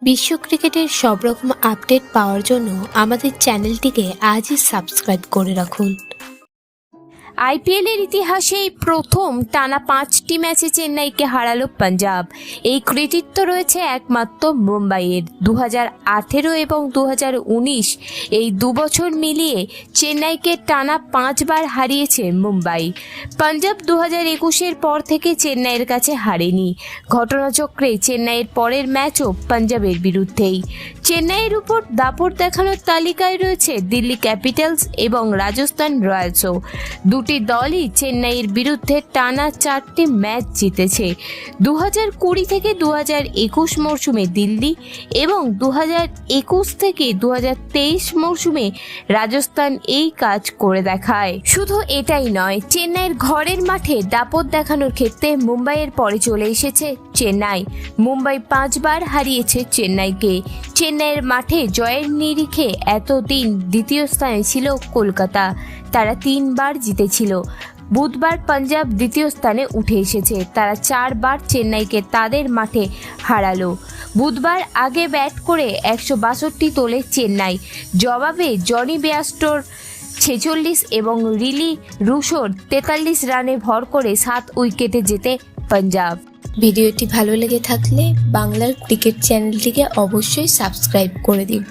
বিশ্ব ক্রিকেটের সব রকম আপডেট পাওয়ার জন্য আমাদের চ্যানেলটিকে আজই সাবস্ক্রাইব করে রাখুন। আইপিএলের ইতিহাসেই প্রথম টানা 5টি ম্যাচে চেন্নাইকে হারালো পাঞ্জাব। এই কৃতিত্ব রয়েছে একমাত্র মুম্বাইয়ের। 2018 এবং 2019 এই দুবছর মিলিয়ে চেন্নাইকে টানা 5 বার হারিয়েছে মুম্বাই। পাঞ্জাব 2021-এর পর থেকে চেন্নাইয়ের কাছে হারেনি। ঘটনাচক্রে চেন্নাইয়ের পরের ম্যাচও পাঞ্জাবের বিরুদ্ধেই। চেন্নাইয়ের উপর দাপট দেখানোর তালিকায় রয়েছে দিল্লি ক্যাপিটালস এবং রাজস্থান রয়্যালসও। দুটি দলই চেন্নাইয়ের বিরুদ্ধে টানা 4টি ম্যাচ জিতেছে। 2020 থেকে 2021 মরশুমে দিল্লি এবং 2021 থেকে 2023 মরশুমে রাজস্থান এই কাজ করে দেখায়। শুধু এটাই নয়, চেন্নাইয়ের ঘরের মাঠে দাপট দেখানোর ক্ষেত্রে মুম্বাইয়ের পরে চলে এসেছে চেন্নাই। মুম্বাই 5 বার হারিয়েছে চেন্নাইকে। চেন্নাইয়ের মাঠে জয়ের নিরিখে এতদিন দ্বিতীয় স্থানে ছিল কলকাতা, তারা 3 বার জিতেছিল। বুধবার পাঞ্জাব দ্বিতীয় স্থানে উঠে এসেছে, তারা 4 বার চেন্নাইকে তাদের মাঠে হারালো। বুধবার আগে ব্যাট করে 162 তোলে চেন্নাই। জবাবে জনি বেয়াস্টোর 46 এবং রিলি রুশোর 43 রানে ভর করে 7 উইকেটে জেতে পাঞ্জাব। ভিডিওটি ভালো লেগে থাকলে বাংলার ক্রিকেট চ্যানেলটিকে অবশ্যই সাবস্ক্রাইব করে দিন।